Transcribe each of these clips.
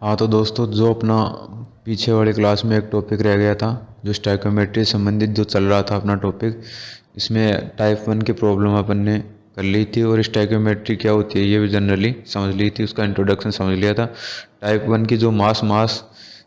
हाँ तो दोस्तों, जो अपना पीछे वाली क्लास में एक टॉपिक रह गया था, जो स्टोइकोमेट्री से संबंधित जो चल रहा था अपना टॉपिक, इसमें टाइप 1 की प्रॉब्लम अपन ने कर ली थी और स्टोइकोमेट्री क्या होती है ये भी जनरली समझ ली थी, उसका इंट्रोडक्शन समझ लिया था। टाइप 1 की जो मास मास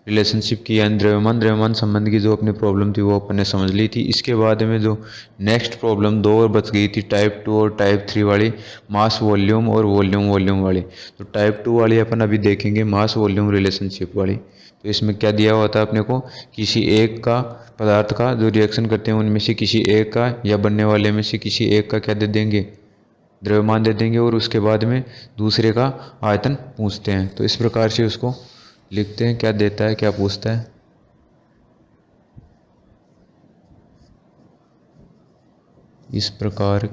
रिलेशनशिप की यानी द्रव्यमान द्रव्यमान संबंध की जो अपनी प्रॉब्लम थी वो अपन ने समझ ली थी। इसके बाद में जो नेक्स्ट प्रॉब्लम दो और बच गई थी, टाइप 2 और टाइप 3 वाली, मास वॉल्यूम और वॉल्यूम वॉल्यूम वाली। तो टाइप 2 वाली अपन अभी देखेंगे, मास वॉल्यूम रिलेशनशिप वाली। तो इसमें क्या दिया हुआ था अपने को, किसी एक का पदार्थ का जो रिएक्शन करते हैं उनमें से किसी एक का या बनने वाले में से किसी एक का क्या दे देंगे, द्रव्यमान दे देंगे, और उसके बाद में दूसरे का आयतन पूछते हैं। तो इस प्रकार से उसको लिखते हैं, क्या देता है क्या पूछता है। इस प्रकार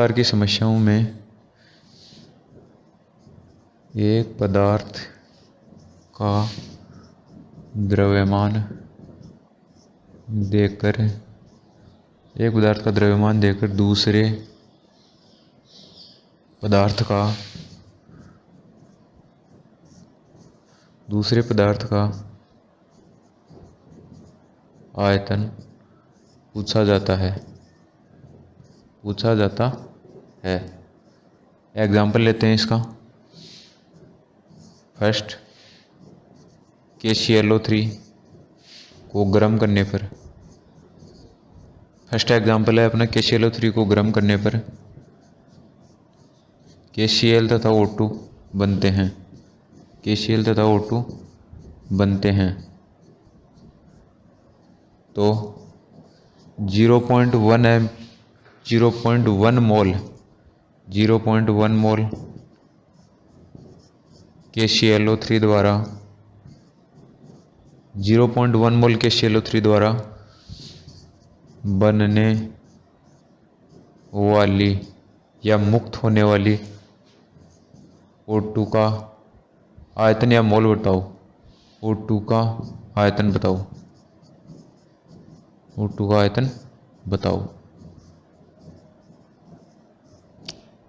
की समस्याओं में एक पदार्थ का द्रव्यमान देकर दूसरे पदार्थ का आयतन पूछा जाता है। एग्जाम्पल लेते हैं इसका। फर्स्ट, KClO3 को गर्म करने पर, फर्स्ट एग्जाम्पल है अपना KClO3 को गर्म करने पर KCl तथा O2 बनते हैं। तो 0.1 मोल KClO3 द्वारा 0.1 मोल KClO3 द्वारा बनने वाली या मुक्त होने वाली O2 का आयतन या मोल बताओ। O2 का आयतन बताओ।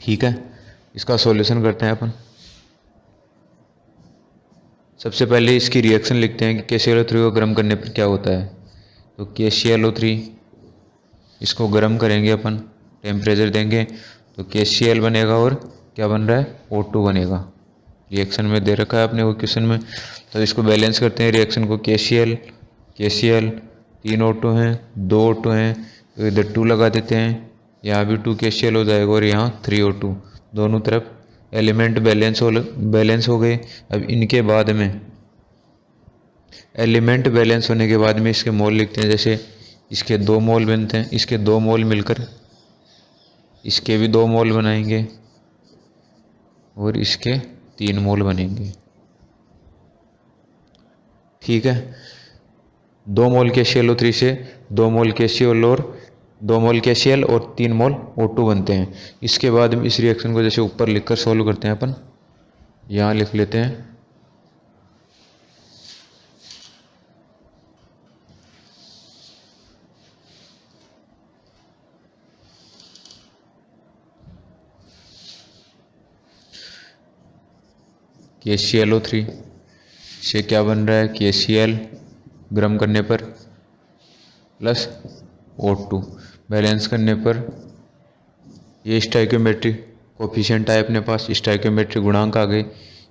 ठीक है, इसका सॉल्यूशन करते हैं अपन। सबसे पहले इसकी रिएक्शन लिखते हैं कि KClO3 को गर्म करने पर क्या होता है। तो KClO3 इसको गर्म करेंगे अपन, टेम्परेचर देंगे तो KCl बनेगा और क्या बन रहा है, O2 बनेगा। रिएक्शन में दे रखा है अपने को क्वेश्चन में। तो इसको बैलेंस करते हैं रिएक्शन को। KCl 3 O2 हैं, 2 O2 हैं, तो इधर 2 लगा देते हैं, यहाँ भी 2 KCl हो जाएगा और यहाँ 3 O2। दोनों तरफ एलिमेंट बैलेंस हो गए। अब इनके बाद में एलिमेंट बैलेंस होने के बाद में इसके मोल लिखते हैं। जैसे इसके 2 मोल बनते हैं, इसके 2 मोल मिलकर इसके भी 2 मोल बनाएंगे और इसके 3 मोल बनेंगे। ठीक है, 2 मोल KClO3 से 2 मोल KCl और 2 मोल KCl और 3 मोल O2 बनते हैं। इसके बाद इस रिएक्शन को जैसे ऊपर लिखकर सॉल्व करते हैं अपन, यहाँ लिख लेते हैं KClO3 से क्या बन रहा है, KCl गर्म करने पर प्लस O2 बैलेंस करने पर, ये स्टोइकोमेट्रिक कोफिशिएंट है अपने पास, स्टोइकोमेट्रिक गुणांक आ गए।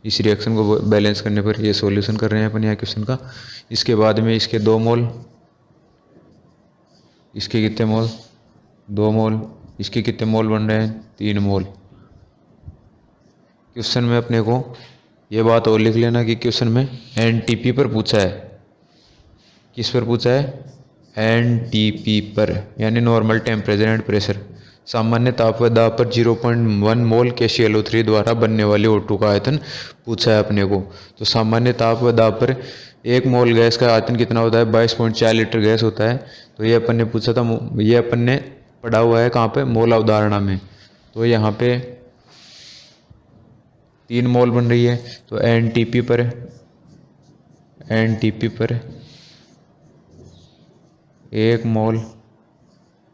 इस रिएक्शन को बैलेंस करने पर ये सॉल्यूशन कर रहे हैं अपन यहाँ क्वेश्चन का। इसके बाद में इसके 2 मोल, इसके कितने मोल, 2 मोल, इसके कितने मोल बन रहे हैं, 3 मोल। क्वेश्चन में अपने को ये बात और लिख लेना कि क्वेश्चन में NTP पर पूछा है। किस पर पूछा है, NTP पर, यानी नॉर्मल टेम्परेचर एंड प्रेशर। सामान्य ताप व दाब पर 0.1 मोल KClO3 द्वारा बनने वाले O2 का आयतन पूछा है अपने को। तो सामान्य ताप व दाब पर 1 मोल गैस का आयतन कितना होता है, 22.4 लीटर गैस होता है। तो ये अपन ने पूछा था, ये अपन ने पढ़ा हुआ है कहाँ पे, मोल अवधारणा में। तो यहाँ पे 3 मोल बन रही है। तो NTP पर 1 मोल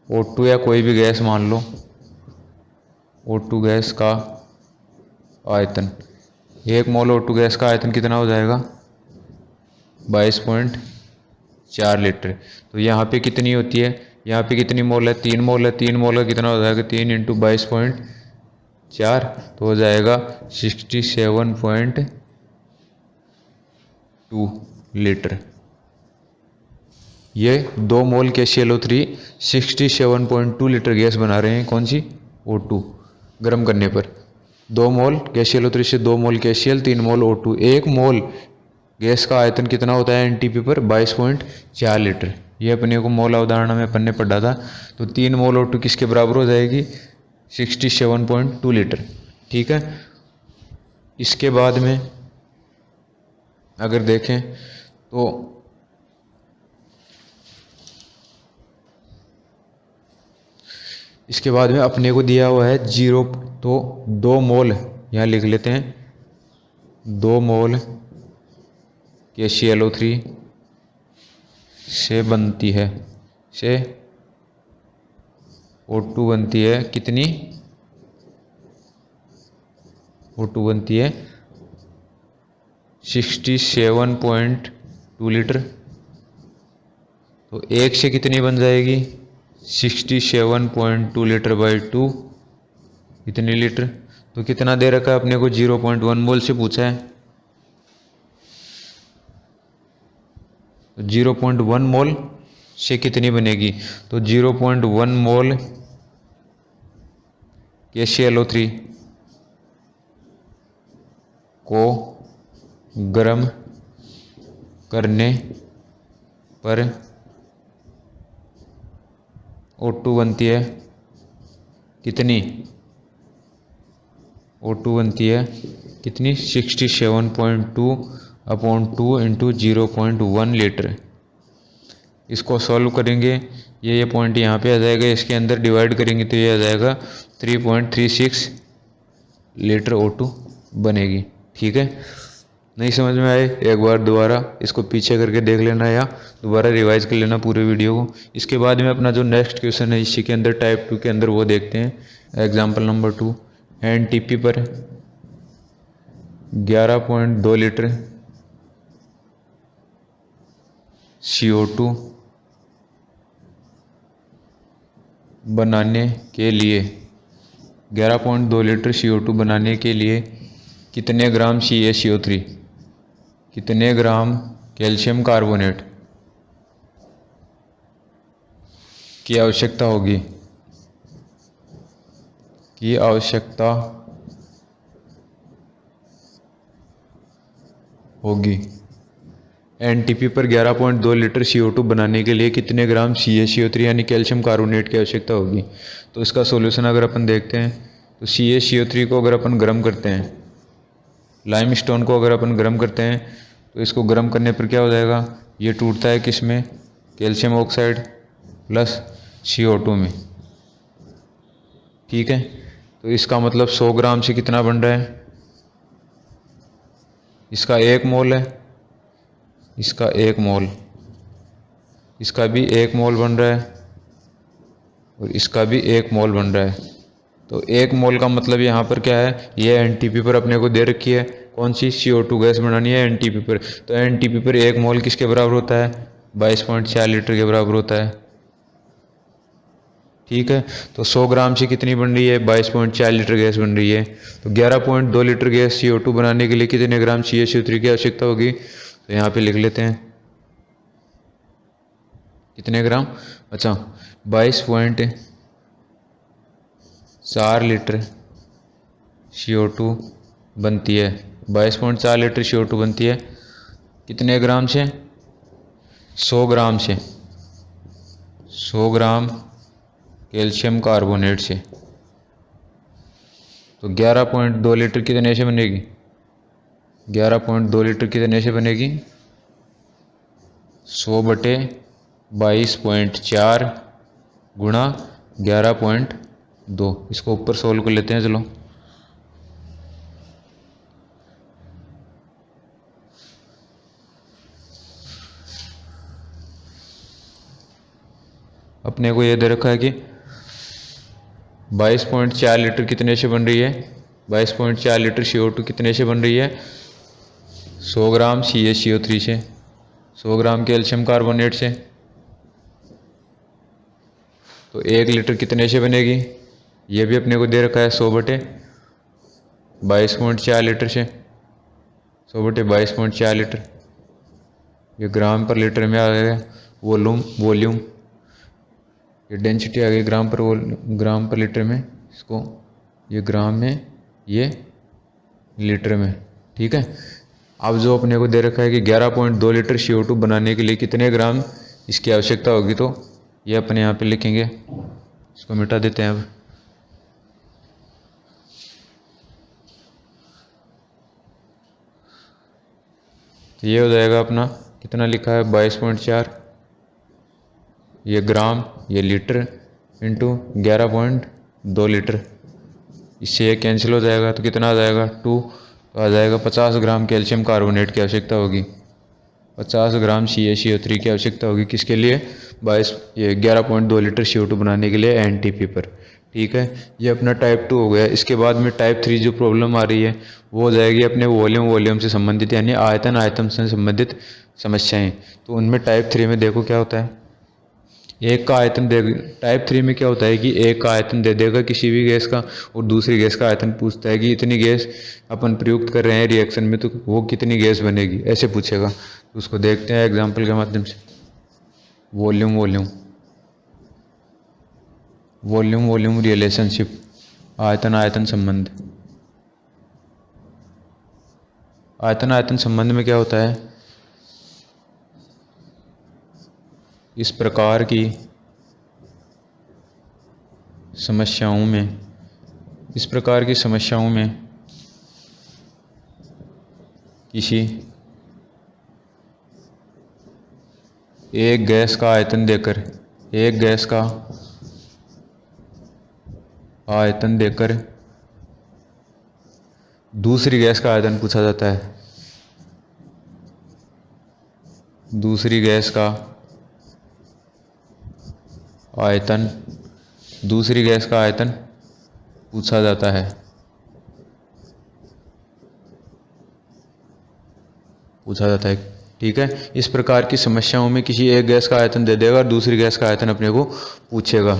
O2 या कोई भी गैस मान लो, O2 गैस का आयतन, 1 मोल O2 गैस का आयतन कितना हो जाएगा? 22.4 लीटर। तो यहाँ पे कितनी होती है, यहाँ पे कितनी मोल है? 3 मोल है। 3 मोल का कितना हो जाएगा? 3 इंटू 22.4 तो हो जाएगा 67.2 लीटर। ये 2 मोल KClO3 67.2 लीटर गैस बना रहे हैं। कौन सी? O2 गर्म करने पर। 2 मोल KClO3 से 2 मोल KCl, 3 मोल O2। 1 मोल गैस का आयतन कितना होता है NTP पर? 22.4 लीटर। ये अपने को मोल अवधारणा में अपन ने पढ़ा था। तो 3 मोल O2 किसके बराबर हो जाएगी? 67.2 लीटर। ठीक है। इसके बाद में अगर देखें तो इसके बाद में अपने को दिया हुआ है 0, तो 2 मोल यहाँ लिख लेते हैं। 2 मोल KClO3 से बनती है, से O2 बनती है कितनी? O2 बनती है 67.2 लीटर। तो 1 से कितनी बन जाएगी? 67.2 लीटर बाई 2 कितने लीटर? तो कितना दे रखा है अपने को? 0.1 मोल से पूछा है। तो 0.1 मोल से कितनी बनेगी? तो 0.1 मोल KClO3 को गर्म करने पर O2 बनती है कितनी? O2 बनती है कितनी? 67.2 अपॉन 2 इंटू 0.1 लीटर। इसको सॉल्व करेंगे, ये पॉइंट यहाँ पे आ जाएगा, इसके अंदर डिवाइड करेंगे तो ये आ जाएगा 3.36 लीटर O2 बनेगी। ठीक है। नहीं समझ में आए एक बार दोबारा इसको पीछे करके देख लेना या दोबारा रिवाइज कर लेना पूरे वीडियो को। इसके बाद में अपना जो नेक्स्ट क्वेश्चन है इसी के अंदर टाइप 2 के अंदर वो देखते हैं। एग्जाम्पल नंबर 2, NTP पर 11.2 लीटर CO2 बनाने के लिए 11.2 लीटर CO2 बनाने के लिए कितने ग्राम CaCO3, कितने ग्राम कैल्शियम कार्बोनेट की आवश्यकता होगी, की आवश्यकता होगी। NTP पर 11.2 लीटर CO2 बनाने के लिए कितने ग्राम CaCO3 यानी कैल्शियम कार्बोनेट की आवश्यकता होगी। तो इसका सॉल्यूशन अगर अपन देखते हैं तो CaCO3 को अगर अपन गर्म करते हैं, लाइमस्टोन को अगर अपन गर्म करते हैं तो इसको गर्म करने पर क्या हो जाएगा? ये टूटता है किस में? कैल्शियम ऑक्साइड प्लस CO2 में। ठीक है। तो इसका मतलब 100 ग्राम से कितना बन रहा है? इसका 1 मोल है, इसका 1 मोल, इसका भी 1 मोल बन रहा है और इसका भी 1 मोल बन रहा है। तो 1 मोल का मतलब यहाँ पर क्या है? ये NTP पर अपने को दे रखी है। कौन सी? CO2 गैस बनानी है NTP पर। तो NTP पर 1 मोल किसके बराबर होता है? 22.4 लीटर के बराबर होता है। ठीक है। तो 100 ग्राम से कितनी बन रही है? 22.4 लीटर गैस बन रही है। तो 11.2 लीटर गैस CO2 बनाने के लिए कितने ग्राम CaCO3 की आवश्यकता होगी? तो यहाँ पे लिख लेते हैं कितने ग्राम। अच्छा, 22.4 लीटर CO2 बनती है। 22.4 लीटर CO2 बनती है कितने ग्राम से? 100 ग्राम से। 100 ग्राम कैल्शियम कार्बोनेट से। तो 11.2 लीटर कितने से बनेगी? 11.2 लीटर कितने से बनेगी? 100/22.4 गुणा 11.2। इसको ऊपर सोल्व कर लेते हैं। चलो, अपने को ये दे रखा है कि 22.4 लीटर कितने से बन रही है, 22.4 लीटर CO2 कितने से बन रही है, 100 ग्राम CaCO3 से, 100 ग्राम कैल्शियम कार्बोनेट से। तो 1 लीटर कितने से बनेगी, ये भी अपने को दे रखा है 100/22.4 लीटर से, 100/22.4 लीटर। ये ग्राम पर लीटर में आ गया। वॉल्यूम ये डेंसिटी आ गई ग्राम पर लीटर में, इसको ये ग्राम में, ये लीटर में। ठीक है। अब जो अपने को दे रखा है कि 11.2 लीटर CO2 बनाने के लिए कितने ग्राम इसकी आवश्यकता होगी, तो ये अपने यहाँ पे लिखेंगे। इसको मिटा देते हैं अब। तो ये हो जाएगा अपना, कितना लिखा है 22.4, ये ग्राम, ये लीटर, इंटू 11.2 लीटर। इससे ये कैंसिल हो जाएगा तो कितना आ जाएगा 2, तो आ जाएगा 50 ग्राम कैल्शियम कार्बोनेट की आवश्यकता होगी, 50 ग्राम CaCO3 की आवश्यकता होगी। किसके लिए, 11.2 लीटर CO2 बनाने के लिए NTP पर। ठीक है। ये अपना टाइप 2 हो गया। इसके बाद में टाइप 3 जो प्रॉब्लम आ रही है वो हो जाएगी अपने वॉल्यूम से संबंधित, यानी आयतन से संबंधित समस्याएं। तो उनमें टाइप 3 में देखो क्या होता है, एक का आयतन दे, टाइप 3 में क्या होता है कि एक का आयतन दे देगा किसी भी गैस का, और दूसरी गैस का आयतन पूछता है कि इतनी गैस अपन प्रयुक्त कर रहे हैं रिएक्शन में, तो वो कितनी गैस बनेगी, ऐसे पूछेगा। तो उसको देखते हैं एग्जांपल के माध्यम से। वॉल्यूम रिलेशनशिप, आयतन संबंध। आयतन संबंध में क्या होता है, इस प्रकार की समस्याओं में किसी एक गैस का आयतन देकर दूसरी गैस का आयतन पूछा जाता है, दूसरी गैस का आयतन पूछा जाता है, ठीक है। इस प्रकार की समस्याओं में किसी एक गैस का आयतन दे देगा और दूसरी गैस का आयतन अपने को पूछेगा।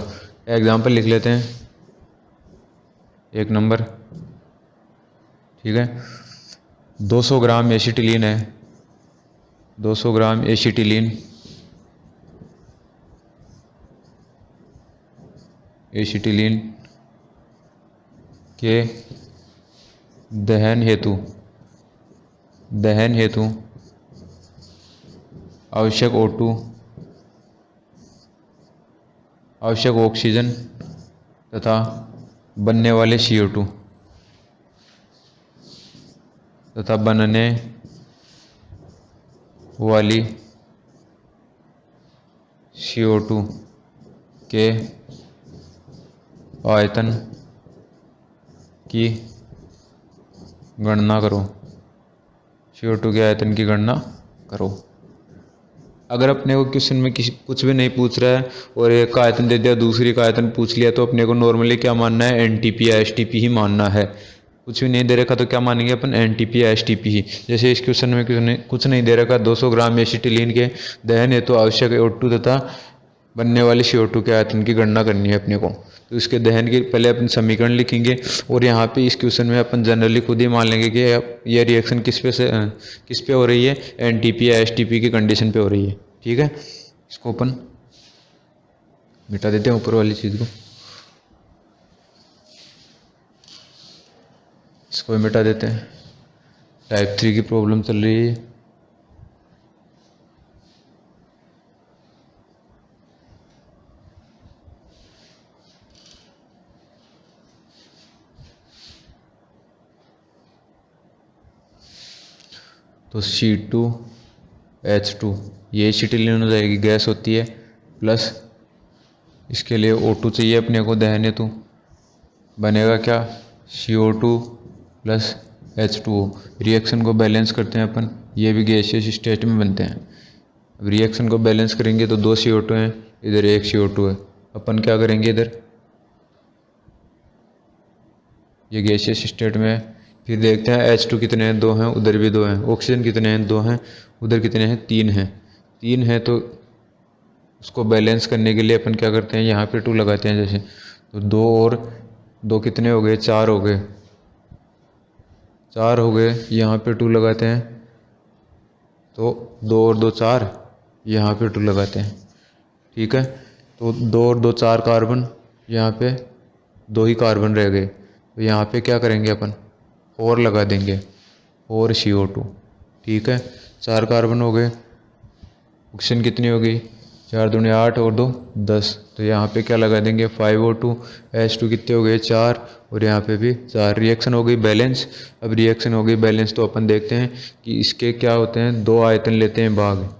एग्जाम्पल लिख लेते हैं, 1 नंबर। ठीक है। 200 ग्राम एसिटिलीन है, 200 ग्राम एसिटिलीन के दहन हेतु आवश्यक O2, आवश्यक ऑक्सीजन तथा बनने वाले CO2 तथा बनने वाली CO2 के आयतन की गणना करो, CO2 के आयतन की गणना करो। अगर अपने को क्वेश्चन में कुछ भी नहीं पूछ रहा है और एक का आयतन दे दिया, दूसरी का आयतन पूछ लिया, तो अपने को नॉर्मली क्या मानना है, NTP या STP ही मानना है। कुछ भी नहीं दे रखा तो क्या मानेंगे अपन, NTP या STP ही। जैसे इस क्वेश्चन में कुछ नहीं दे रखा, 200 ग्राम एसिटिलीन के दहन हेतु आवश्यक O2 तथा बनने वाले CO2 के आयतन की गणना करनी है अपने को। तो इसके दहन की पहले अपन समीकरण लिखेंगे, और यहाँ पे इस क्वेश्चन में अपन जनरली खुद ही मान लेंगे कि यह रिएक्शन किस पे हो रही है, NTP या STP की कंडीशन पे हो रही है। ठीक है। इसको अपन मिटा देते हैं ऊपर वाली चीज़ को, इसको मिटा देते हैं। टाइप 3 की प्रॉब्लम चल रही है। तो C2H2 ये एसिटिलीन हो जाएगी, गैस होती है, प्लस इसके लिए O2 चाहिए अपने को दहन हेतु, बनेगा क्या, CO2 प्लस H2O। रिएक्शन को बैलेंस करते हैं अपन, ये भी गैसियस स्टेट में बनते हैं। रिएक्शन को बैलेंस करेंगे तो 2 CO2 हैं, इधर 1 CO2 है। अपन क्या करेंगे, इधर ये गैसियस स्टेट में है। फिर देखते हैं H2 कितने हैं, 2 हैं, उधर भी 2 हैं। ऑक्सीजन कितने हैं, 2 हैं, उधर कितने हैं, 3 हैं। 3 हैं तो उसको बैलेंस करने के लिए अपन क्या करते हैं, यहाँ पे 2 लगाते हैं जैसे, तो 2 और 2 कितने हो गए, 4 हो गए, 4 हो गए। यहाँ पे 2 लगाते हैं तो 2 और 2 4, यहाँ पे 2 लगाते हैं। ठीक है, तो 2 और 2 4 कार्बन, यहाँ पे 2 ही कार्बन रह गए, तो यहाँ पे क्या करेंगे अपन, 4 लगा देंगे, 4 CO2। ठीक है, 4 कार्बन हो गए। ऑक्सीजन कितनी हो गई, 4 दूनी 8 और 2 10, तो यहाँ पे क्या लगा देंगे, 5O2। H2 कितने हो गए, 4, और यहाँ पे भी 4। रिएक्शन हो गई बैलेंस। अब रिएक्शन हो गई बैलेंस तो अपन देखते हैं कि इसके क्या होते हैं, 2 आयतन लेते हैं भाग।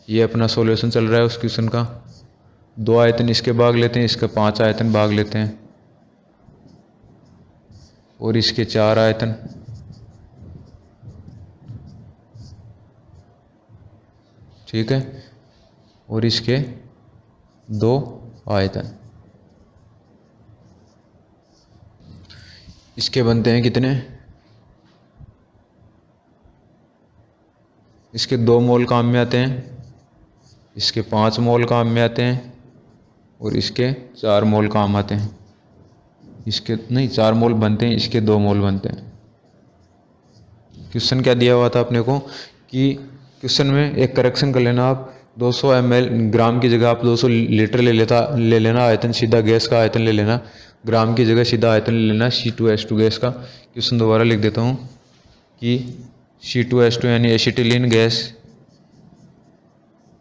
ये अपना सॉल्यूशन चल रहा है उस क्वेश्चन का। 2 आयतन इसके भाग लेते हैं, इसके 5 आयतन भाग लेते हैं, और इसके 4 आयतन। ठीक है, और इसके 2 आयतन। इसके बनते हैं कितने, इसके 2 मोल काम में आते हैं, इसके 5 मोल काम में आते हैं, और इसके 4 मोल काम आते हैं। इसके नहीं 4 मोल बनते हैं, इसके 2 मोल बनते हैं। क्वेश्चन क्या दिया हुआ था अपने को कि क्वेश्चन में एक करेक्शन कर लेना आप, 200 ml ग्राम की जगह आप 200 लीटर ले लेना आयतन, सीधा गैस का आयतन ले लेना, ग्राम की जगह सीधा आयतन ले लेना C2H2 गैस का। क्वेश्चन दोबारा लिख देता हूँ कि C2H2 यानी एसिटिलीन गैस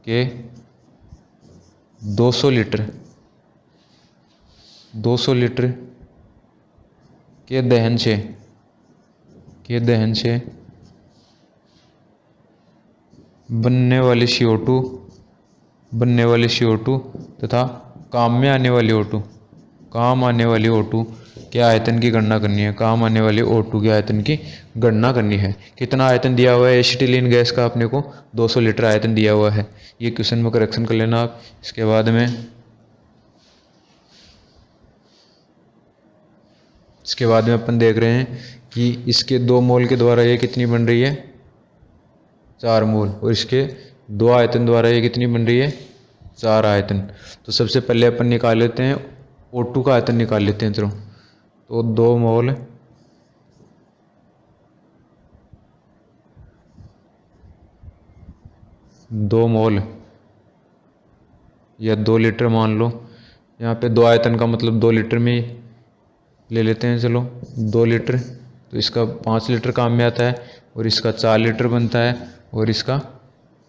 के 200 लीटर के दहन से बनने वाली CO2 तथा काम आने वाली O2 के आयतन की गणना करनी है। काम आने वाली O2 के आयतन की गणना करनी है। कितना आयतन दिया हुआ है एसिटिलीन गैस का, अपने को 200 लीटर आयतन दिया हुआ है। ये क्वेश्चन में करेक्शन कर लेना आप। इसके बाद में अपन देख रहे हैं कि इसके 2 मोल के द्वारा ये कितनी बन रही है, 4 मोल, और इसके 2 आयतन द्वारा ये कितनी बन रही है, 4 आयतन। तो सबसे पहले अपन निकाल लेते हैं O2 का आयतन निकाल लेते हैं। तो 2 मोल या 2 लीटर मान लो, यहाँ पे 2 आयतन का मतलब 2 लीटर में ले लेते हैं। चलो 2 लीटर, तो इसका 5 लीटर काम में आता है, और इसका 4 लीटर बनता है, और इसका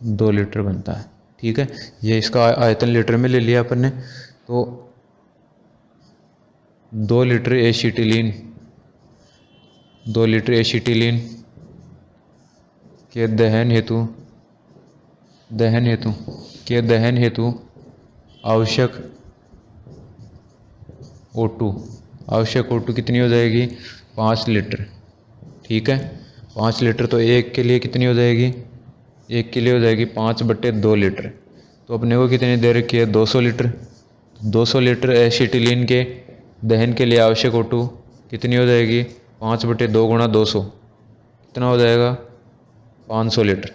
2 लीटर बनता है। ठीक है, ये इसका आयतन लीटर में ले लिया अपन ने। तो 2 लीटर एसिटिलीन के दहन हेतु आवश्यक O2 कितनी हो जाएगी, 5 लीटर। ठीक है, 5 लीटर, तो एक के लिए कितनी हो जाएगी, एक के लिए हो जाएगी 5/2 लीटर। तो अपने को कितनी दे रखी है, 200 लीटर। 200 लीटर एसिटिलीन के दहन के लिए आवश्यक O2 कितनी हो जाएगी, 5/2 गुणा 200, कितना हो जाएगा, 500 लीटर।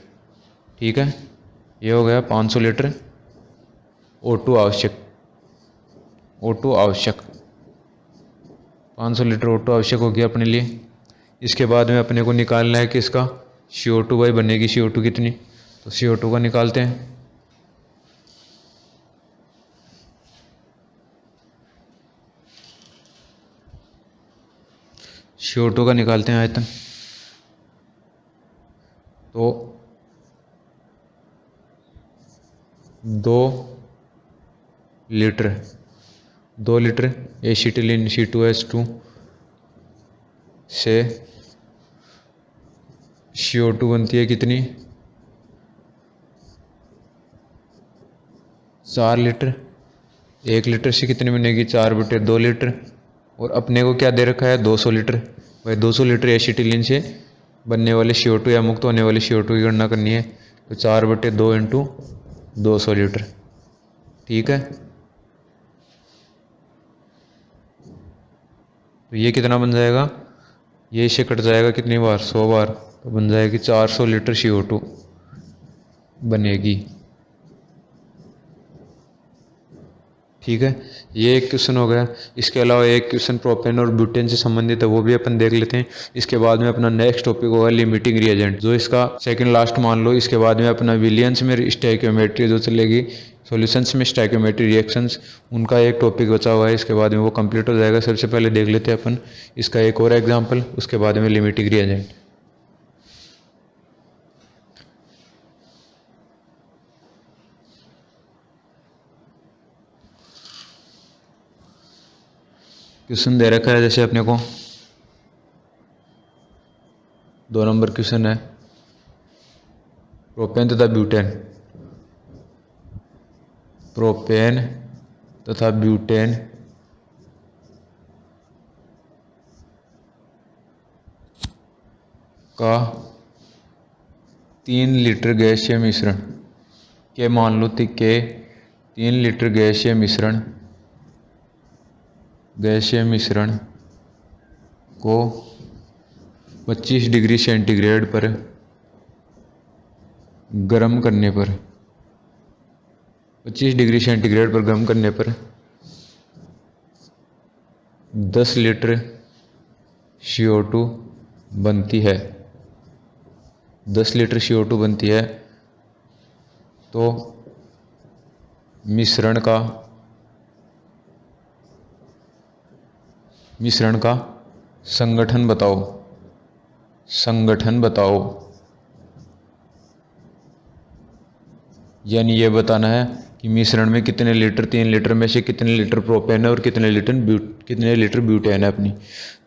ठीक है, ये हो गया 500 लीटर O2 आवश्यक। 500 लीटर O2 आवश्यक हो गया अपने लिए। इसके बाद में अपने को निकालना है कि इसका CO2 भाई बनेगी, CO2 कितनी, तो CO2 का निकालते हैं। CO2 का निकालते हैं आयतन। तो 2 लीटर एसिटिलीन C2H2 से CO2 बनती है कितनी, 4 लीटर। 1 लीटर से कितनी बनेगी, 4/2 लीटर। और अपने को क्या दे रखा है, 200 लीटर। भाई 200 लीटर एसिटिलीन से बनने वाले CO2 या मुक्त होने वाले CO2 की गणना करनी है, तो 4/2 इंटू 200 लीटर। ठीक है, तो ये कितना बन जाएगा, ये इससे कट जाएगा कितनी बार, 100 बार, तो बन जाएगी 400 लीटर CO2 बनेगी। ठीक है, ये एक क्वेश्चन हो गया। इसके अलावा एक क्वेश्चन प्रोपेन और ब्यूटेन से संबंधित है, वो भी अपन देख लेते हैं। इसके बाद में अपना नेक्स्ट टॉपिक होगा लिमिटिंग रिएजेंट, जो इसका सेकंड लास्ट मान लो। इसके बाद में अपना विलियंस में स्टोइकियोमेट्री जो चलेगी, सॉल्यूशंस में स्टोइकियोमेट्री रिएक्शंस, उनका एक टॉपिक बचा हुआ है। इसके बाद में वो कंप्लीट हो जाएगा। सबसे पहले देख लेते हैं अपन इसका एक और एग्जाम्पल, उसके बाद में लिमिटिंग रिएजेंट। क्वेश्चन दे रखा है जैसे अपने को 2 नंबर क्वेश्चन है, प्रोपेन तथा ब्यूटेन, प्रोपेन तथा ब्यूटेन का 3 लीटर गैसीय मिश्रण के मान लो के 3 लीटर गैसीय मिश्रण को 25 डिग्री सेंटीग्रेड पर गर्म करने पर 25 डिग्री सेंटीग्रेड पर गर्म करने पर 10 लीटर CO2 बनती है। 10 लीटर CO2 बनती है, तो मिश्रण का संगठन बताओ। यानी ये बताना है कि मिश्रण में कितने लीटर, 3 लीटर में से कितने लीटर प्रोपेन है और कितने लीटर ब्यूटेन है अपनी।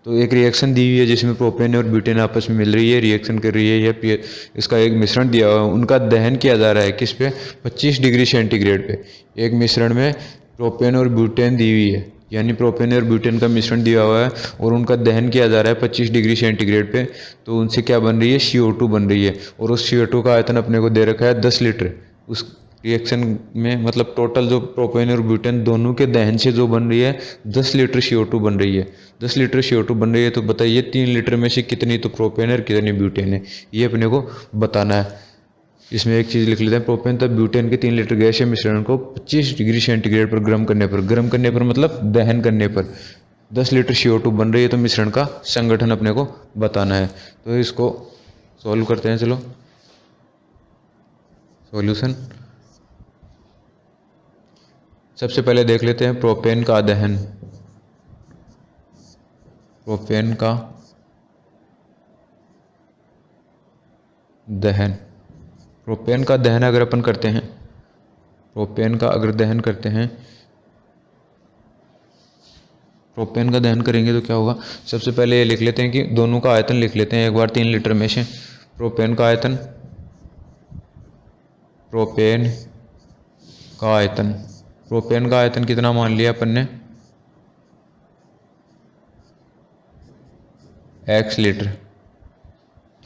तो एक रिएक्शन दी हुई है जिसमें प्रोपेन और ब्यूटेन आपस में मिल रही है, रिएक्शन कर रही है, या इसका एक मिश्रण दिया हुआ है, उनका दहन किया जा रहा है किस पे, 25 डिग्री सेंटीग्रेड पे। एक मिश्रण में प्रोपेन और ब्यूटेन दी हुई है, यानी प्रोपेन और ब्यूटेन का मिश्रण दिया हुआ है और उनका दहन किया जा रहा है 25 डिग्री सेंटीग्रेड पे। तो उनसे क्या बन रही है, CO2 बन रही है, और उस CO2 का आयतन अपने को दे रखा है 10 लीटर। उस रिएक्शन में मतलब टोटल जो प्रोपेन और ब्यूटेन दोनों के दहन से जो बन रही है 10 लीटर CO2 बन रही है। 10 लीटर CO2 बन रही है, तो बताइए 3 लीटर में से कितनी तो प्रोपेन है और कितनी ब्यूटेन है, ये अपने को बताना है। इसमें एक चीज़ लिख लेते हैं, प्रोपेन तथा ब्यूटेन के 3 लीटर गैसीय मिश्रण को 25 डिग्री सेंटीग्रेड पर गर्म करने पर मतलब दहन करने पर 10 लीटर CO2 बन रही है, तो मिश्रण का संगठन अपने को बताना है। तो इसको सॉल्व करते हैं। चलो सॉल्यूशन, सबसे पहले देख लेते हैं प्रोपेन का दहन। प्रोपेन का दहन अगर अपन करते हैं, प्रोपेन का दहन करेंगे तो क्या होगा। सबसे पहले ये लिख लेते हैं कि दोनों का आयतन लिख लेते हैं एक बार। 3 लीटर में से प्रोपेन का आयतन कितना मान लिया अपन ने, x लीटर।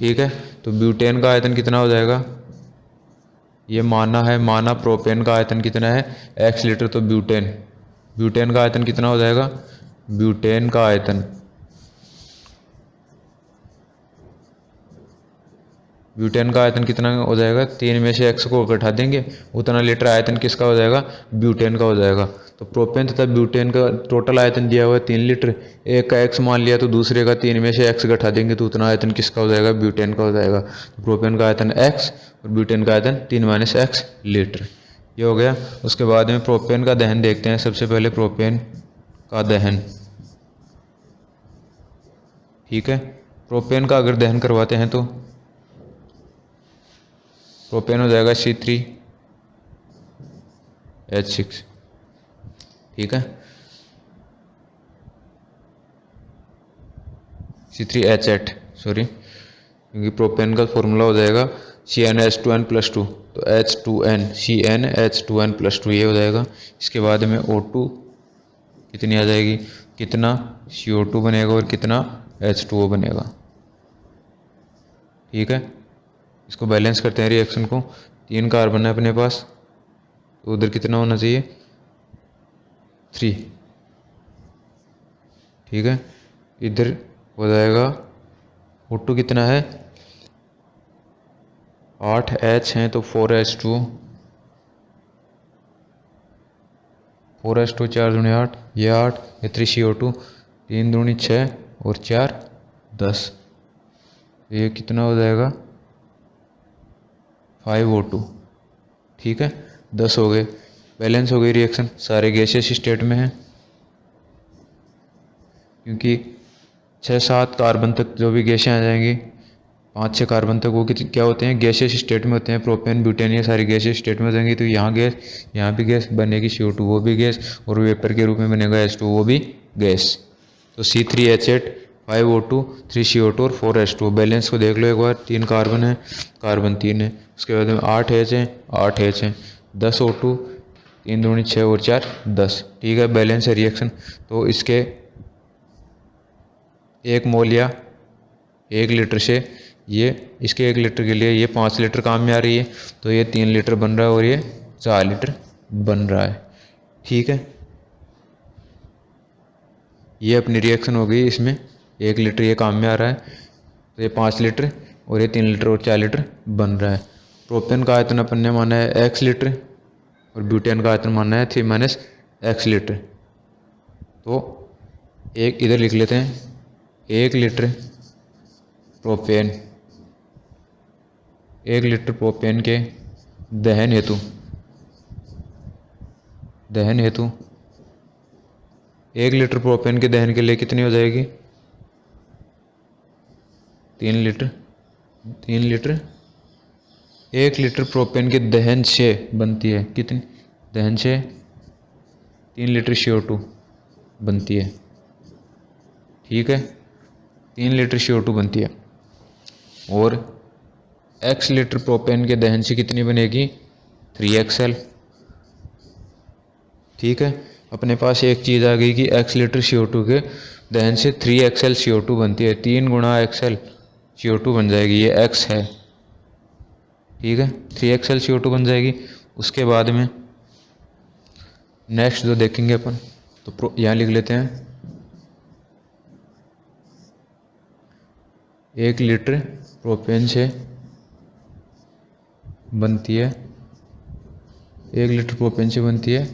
ठीक है, तो ब्यूटेन का आयतन कितना हो जाएगा, ये माना प्रोपेन का आयतन कितना है, x लीटर। तो ब्यूटेन का आयतन कितना हो जाएगा, ब्यूटेन का आयतन कितना हो जाएगा, 3 में से x को घटा देंगे, उतना लीटर आयतन किसका हो जाएगा, ब्यूटेन का हो जाएगा। तो प्रोपेन तथा ब्यूटेन का टोटल आयतन दिया हुआ है 3 लीटर, एक का x मान लिया तो दूसरे का 3 में से x घटा देंगे, तो उतना आयतन किसका हो जाएगा, ब्यूटेन का हो जाएगा। तो प्रोपेन का आयतन x और ब्यूटेन का आयतन 3 - x लीटर, ये हो गया। उसके बाद में प्रोपेन का दहन देखते हैं। सबसे पहले प्रोपेन का दहन, ठीक है, प्रोपेन का अगर दहन करवाते हैं तो प्रोपेन हो जाएगा C3H6। ठीक है, C3H8 सॉरी, क्योंकि प्रोपेन का फॉर्मूला हो जाएगा CnH2n+2, तो H2n CnH2n+2 ये हो जाएगा। इसके बाद में O2 कितनी आ जाएगी, कितना CO2 बनेगा और कितना H2O बनेगा। ठीक है, इसको बैलेंस करते हैं रिएक्शन को। 3 कार्बन है अपने पास, तो उधर कितना होना चाहिए 3। ठीक है, इधर हो जाएगा O2 कितना है 8H है, तो 4H2 4 दूनी 8, ये 8, ये 3CO2, 3 दूनी 6 और 4 10, ये कितना हो जाएगा 5O2। ठीक है, 10 हो गए, बैलेंस हो गई रिएक्शन, सारे गैसियस स्टेट में हैं, क्योंकि 6-7 कार्बन तक जो भी गैसें आ जाएंगी, 5-6 कार्बन तक वो क्या होते हैं गैसियस स्टेट में होते हैं। प्रोपेन ब्यूटेन ये सारी गैसियस स्टेट में हो जाएंगी, तो यहाँ गैस, यहाँ भी गैस बनेगी CO2 वो भी गैस, और वेपर के रूप में बनेगा H2 वो भी गैस। तो C3H8 5O2 3CO2 और 4H2। बैलेंस को देख लो एक बार, 3 कार्बन है, कार्बन 3 है, उसके बाद में 8H है, 8H है, 10 O2, 3 दूनी 6 और 4 10। ठीक है, बैलेंस है रिएक्शन। तो इसके 1 मोल या 1 लीटर से ये, इसके 1 लीटर के लिए ये 5 लीटर काम में आ रही है, तो ये 3 लीटर बन रहा है और ये 4 लीटर बन रहा है। ठीक है, ये अपनी रिएक्शन हो गई, इसमें 1 लीटर ये काम में आ रहा है, तो ये 5 लीटर और ये 3 लीटर और 4 लीटर बन रहा है। प्रोपेन का आयतन अपन ने माना है x लीटर और ब्यूटेन का आयतन माना है 3 - x लीटर। तो एक इधर लिख लेते हैं, 1 लीटर प्रोपेन, 1 लीटर प्रोपेन के दहन हेतु 1 लीटर प्रोपेन के दहन के लिए कितनी हो जाएगी 3 लीटर। 1 लीटर प्रोपेन के दहन से बनती है कितनी, दहन से 3 लीटर CO2 बनती है। ठीक है, 3 लीटर CO2 बनती है, और x लीटर प्रोपेन के दहन से कितनी बनेगी 3XL। ठीक है, अपने पास एक चीज़ आ गई कि x लीटर CO2 के दहन से 3XL CO2 बनती है, 3 गुणा XL CO2 बन जाएगी, ये x है। ठीक है, 3XL CO2 बन जाएगी। उसके बाद में नेक्स्ट जो देखेंगे अपन, तो यहाँ लिख लेते हैं 1 लीटर प्रोपेन से बनती है, 1 लीटर प्रोपेन से बनती है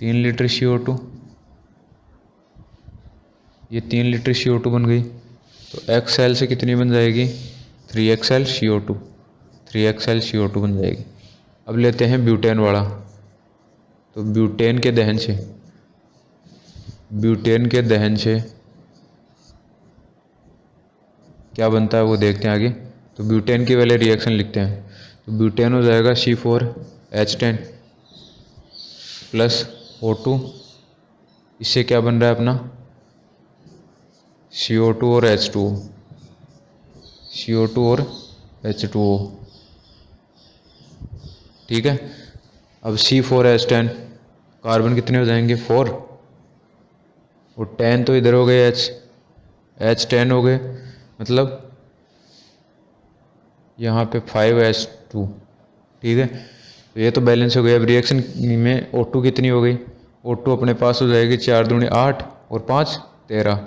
3 लीटर CO2, ये 3 लीटर CO2 बन गई। तो XL से कितनी बन जाएगी 3XL CO2, 3XL CO2 बन जाएगी। अब लेते हैं ब्यूटेन वाला, तो ब्यूटेन के दहन से क्या बनता है वो देखते हैं आगे। तो ब्यूटेन की पहले रिएक्शन लिखते हैं, तो ब्यूटेन हो जाएगा C4H10 प्लस O2, इससे क्या बन रहा है अपना CO2 और H2O, CO2 और H2O। ठीक है, अब C4H10 कार्बन कितने हो जाएंगे 4, और 10 तो इधर हो गए, H10 हो गए, मतलब यहाँ पे 5H2। ठीक है, तो ये तो बैलेंस हो गया। अब रिएक्शन में O2 कितनी हो गई, O2 अपने पास हो जाएगी 4 दूनी 8 और 5 13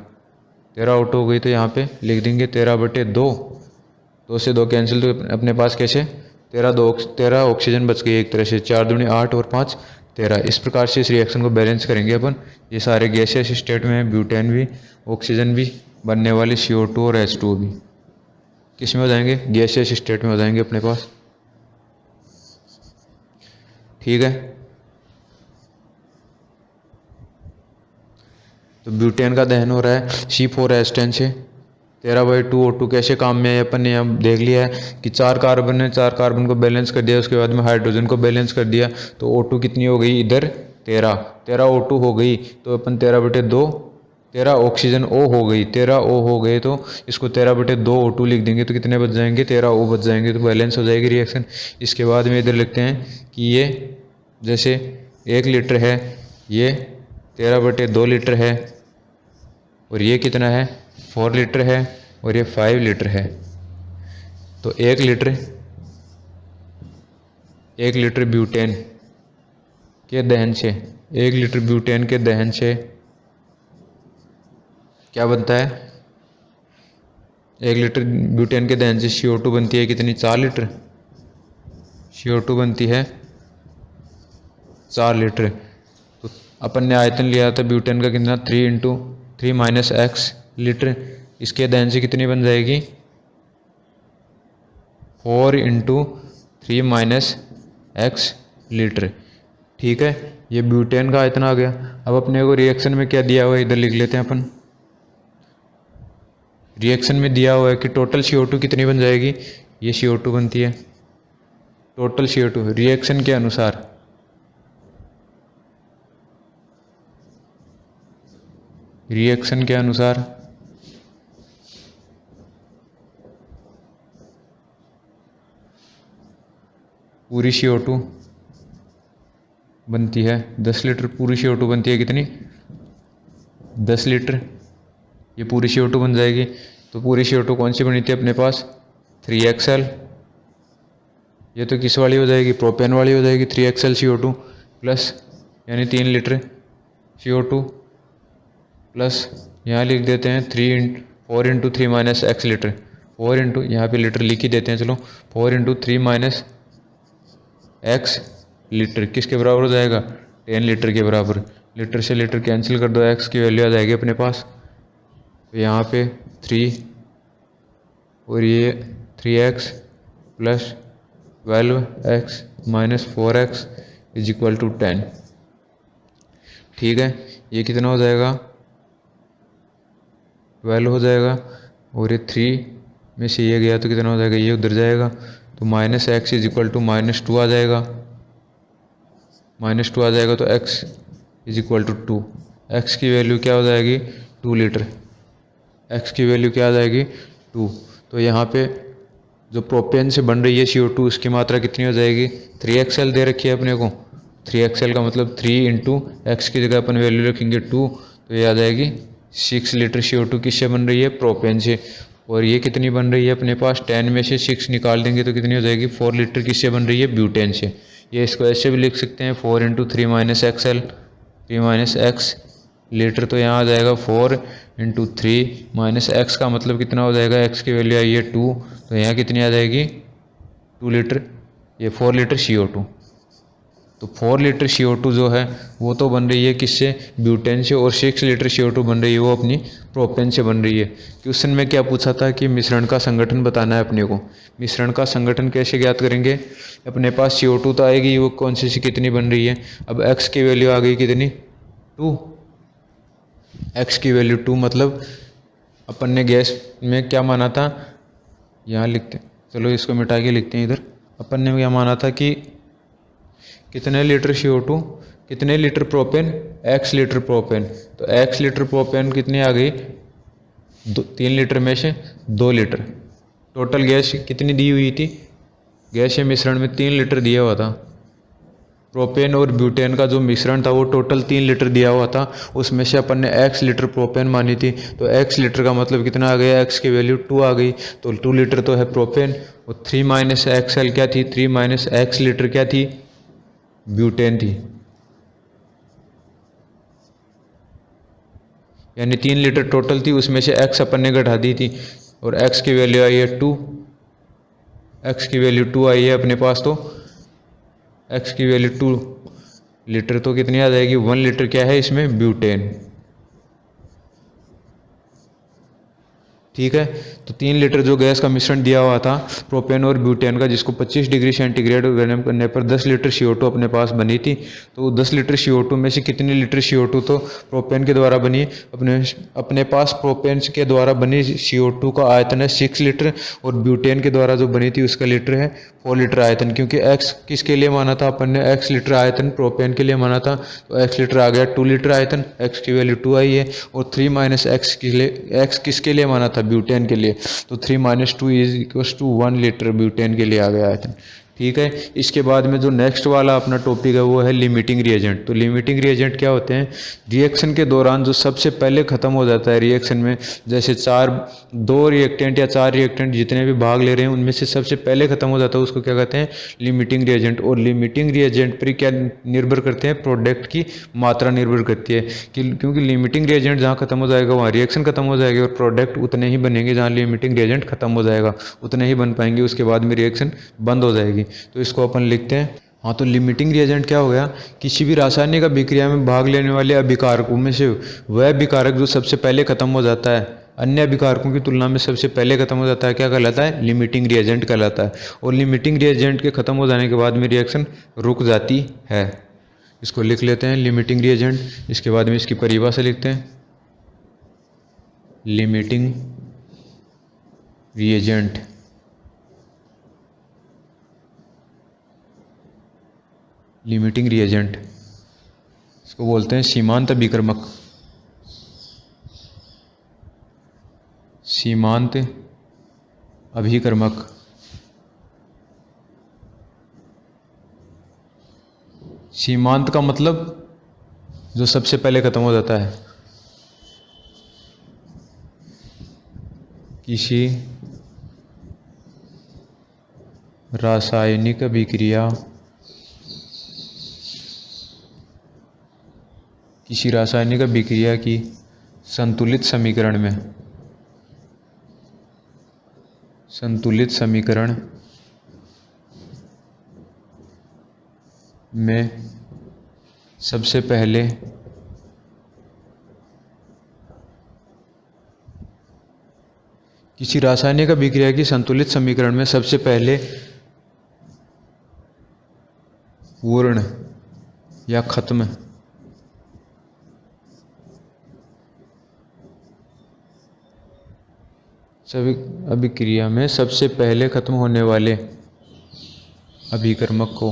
O2 हो गई। तो यहाँ पे लिख देंगे 13/2, 2 से 2 कैंसिल, तो अपने पास कैसे 13 ऑक्सीजन बच गई एक तरह से, 4 दूनी 8 और 5 13। इस प्रकार से इस रिएक्शन को बैलेंस करेंगे अपन। ये सारे गैसियस स्टेट में है, ब्यूटेन भी, ऑक्सीजन भी बनने वाले, CO2 और H2O भी किस में हो जाएंगे गैसियस स्टेट में हो जाएंगे अपने पास। ठीक है, तो ब्यूटेन का दहन हो रहा है C4H10 से, 13/2 O2 कैसे काम में है अपन ने अब देख लिया है कि 4 कार्बन है, 4 कार्बन को बैलेंस कर दिया, उसके बाद में हाइड्रोजन को बैलेंस कर दिया, तो O2 कितनी हो गई इधर 13 O2 हो गई, तो अपन 13/2, 13 ऑक्सीजन O हो गई, 13 O हो गए, तो इसको 13/2 O2 लिख देंगे, तो कितने बच जाएंगे 13 O बच जाएंगे, तो बैलेंस हो जाएगी रिएक्शन। इसके बाद में इधर लिखते हैं कि ये जैसे 1 लीटर है, ये 13/2 लीटर है, और ये कितना है 4 लीटर है, और ये 5 लीटर है। तो 1 लीटर ब्यूटेन के दहन से 1 लीटर ब्यूटेन के दहन से क्या बनता है? 1 लीटर ब्यूटेन के दहन से CO2 बनती है कितनी? 4 लीटर। CO2 बनती है 4 लीटर। तो अपन ने आयतन लिया था ब्यूटेन का कितना? 3 × 3 - x लीटर। इसके दहन से कितनी बन जाएगी? 4 × 3 - x लीटर। ठीक है, ये ब्यूटेन का आयतन आ गया। अब अपने को रिएक्शन में क्या दिया हुआ है इधर लिख लेते हैं अपन। रिएक्शन में दिया हुआ है कि टोटल CO2 कितनी बन जाएगी? ये CO2 बनती है टोटल CO2 रिएक्शन के अनुसार। रिएक्शन के अनुसार पूरी CO2 बनती है 10 लीटर। पूरी CO2 बनती है कितनी? 10 लीटर। ये पूरी CO2 बन जाएगी। तो पूरी CO2 कौन सी बनी थी अपने पास? 3XL। ये तो किस वाली हो जाएगी? प्रोपेन वाली हो जाएगी। 3XL CO2 प्लस यानी 3 लीटर CO2 प्लस यहाँ लिख देते हैं 4 × 3 - x लीटर। 4 × यहाँ पे लीटर लिख ही देते हैं, चलो। 4 × 3 - x लीटर किसके बराबर हो जाएगा? 10 लीटर के बराबर। लीटर से लीटर कैंसिल कर दो, x की वैल्यू आ जाएगी अपने पास। तो यहाँ पे 3 और ये 3x प्लस 12x - 4x = 10। ठीक है, ये कितना हो जाएगा? 12 हो जाएगा। और ये 3 में से ये गया तो कितना हो जाएगा? ये उधर जाएगा तो -x = -2 आ जाएगा। -2 आ जाएगा तो x = 2। x की वैल्यू क्या हो जाएगी? 2 लीटर। x की वैल्यू क्या आ जाएगी? 2। तो यहाँ पे जो प्रोपेन से बन रही है CO2 उसकी मात्रा कितनी हो जाएगी? 3XL दे रखी है अपने को। 3XL का मतलब 3 × x की जगह अपन वैल्यू रखेंगे 2, तो ये आ जाएगी 6 लीटर CO2 किससे बन रही है? प्रोपेन से। और ये कितनी बन रही है अपने पास? 10 में से 6 निकाल देंगे तो कितनी हो जाएगी? 4 लीटर किससे बन रही है? ब्यूटेन से। ये इसको ऐसे भी लिख सकते हैं 4 × 3 - XL 3 - x लीटर। तो यहाँ आ जाएगा 4 × 3 - x का मतलब कितना हो जाएगा? x की वैल्यू आई है 2, तो यहाँ कितनी आ जाएगी? 2 लीटर। ये 4 लीटर CO2। तो 4 लीटर CO2 जो है वो तो बन रही है किससे? ब्यूटेन से। और 6 लीटर CO2 बन रही है वो अपनी प्रोपेन से बन रही है। क्वेश्चन में क्या पूछा था कि मिश्रण का संगठन बताना है अपने को। मिश्रण का संगठन कैसे ज्ञात करेंगे? अपने पास CO2 तो आएगी, वो कौन सी कितनी बन रही है? अब x की वैल्यू आ गई कितनी? 2। x की वैल्यू 2 मतलब अपन ने गैस में क्या माना था? यहाँ लिखते हैं, चलो इसको मिटा के लिखते हैं इधर। अपन ने क्या माना था कि कितने लीटर CO2 कितने litre propane? x litre propane. तो x लीटर प्रोपेन कितनी आ गई? 3 लीटर में से 2 लीटर। टोटल गैस कितनी दी हुई थी? गैस या मिश्रण में 3 लीटर दिया हुआ था। प्रोपेन और ब्यूटेन का जो मिश्रण था वो टोटल 3 लीटर दिया हुआ था। उसमें से अपन ने x लीटर प्रोपेन मानी थी। तो x लीटर का मतलब कितना आ गया? x की वैल्यू 2 आ गई। तो 2 लीटर तो है प्रोपेन। और 3 - XL क्या थी? 3 - x लीटर क्या थी? ब्यूटेन थी। यानी 3 लीटर टोटल थी, उसमें से x अपन ने घटा दी थी। और x की वैल्यू आई है 2। x की वैल्यू 2 आई है अपने पास। तो x की वैल्यू 2 लीटर तो कितनी आ जाएगी? 1 लीटर क्या है इसमें? ब्यूटेन। ठीक है, तो 3 लीटर जो गैस का मिश्रण दिया हुआ था प्रोपेन और ब्यूटेन का, जिसको 25 डिग्री सेंटीग्रेड गर्म करने पर 10 लीटर CO2 अपने पास बनी थी। तो 10 लीटर CO2 में से कितनी लीटर CO2 तो प्रोपेन के द्वारा बनी? अपने पास प्रोपेन के द्वारा बनी CO2 का आयतन है 6 लीटर। और ब्यूटेन के द्वारा जो बनी थी उसका लीटर है 4 लीटर आयतन। क्योंकि x किसके लिए माना था अपन ने? x लीटर आयतन प्रोपेन के लिए माना था। तो x लीटर आ गया 2 लीटर आयतन। x की वैल्यू 2 आई है। और 3 - x के लिए x किसके लिए माना था? ब्यूटेन के लिए। तो 3 - 2 = 1 लीटर ब्यूटेन के लिए आ गया आयतन। ठीक है। इसके बाद में जो नेक्स्ट वाला अपना टॉपिक है वो है लिमिटिंग रिएजेंट। तो लिमिटिंग रिएजेंट क्या होते हैं? रिएक्शन के दौरान जो सबसे पहले ख़त्म हो जाता है रिएक्शन में, जैसे दो रिएक्टेंट या चार रिएक्टेंट जितने भी भाग ले रहे हैं उनमें से सबसे पहले ख़त्म हो जाता है, उसको क्या कहते हैं? Limiting reagent. और लिमिटिंग रिएजेंट पर क्या निर्भर करते हैं? प्रोडक्ट की मात्रा निर्भर करती है क्योंकि लिमिटिंग रिएजेंट जहाँ ख़त्म हो जाएगा वहाँ रिएक्शन खत्म हो जाएगी और प्रोडक्ट उतने ही बनेंगे जहाँ लिमिटिंग रिएजेंट खत्म हो जाएगा, उतने ही बन पाएंगे, उसके बाद में रिएक्शन बंद हो जाएगी। तो इसको अपन लिखते हैं। हाँ, तो लिमिटिंग रिएजेंट क्या हो गया? किसी भी रासायनिक अभिक्रिया में भाग लेने वाले अभिकारकों में से वह अभिकारक जो सबसे पहले खत्म हो जाता है, अन्य अभिकारकों की तुलना में सबसे पहले खत्म हो जाता है, क्या कहलाता है? लिमिटिंग रिएजेंट कहलाता है। और लिमिटिंग रिएजेंट के खत्म हो जाने के बाद में रिएक्शन रुक जाती है। इसको लिख लेते हैं लिमिटिंग रिएजेंट। इसके बाद में इसकी परिभाषा लिखते हैं। लिमिटिंग रिएजेंट लिमिटिंग रिएजेंट इसको बोलते हैं सीमांत अभिकर्मक। सीमांत अभिकर्मक। सीमांत का मतलब जो सबसे पहले खत्म हो जाता है। किसी रासायनिक अभिक्रिया की संतुलित समीकरण में सबसे पहले किसी रासायनिक अभिक्रिया की संतुलित समीकरण में सबसे पहले पूर्ण या खत्म सभी अभिक्रिया में सबसे पहले खत्म होने वाले अभिकर्मक को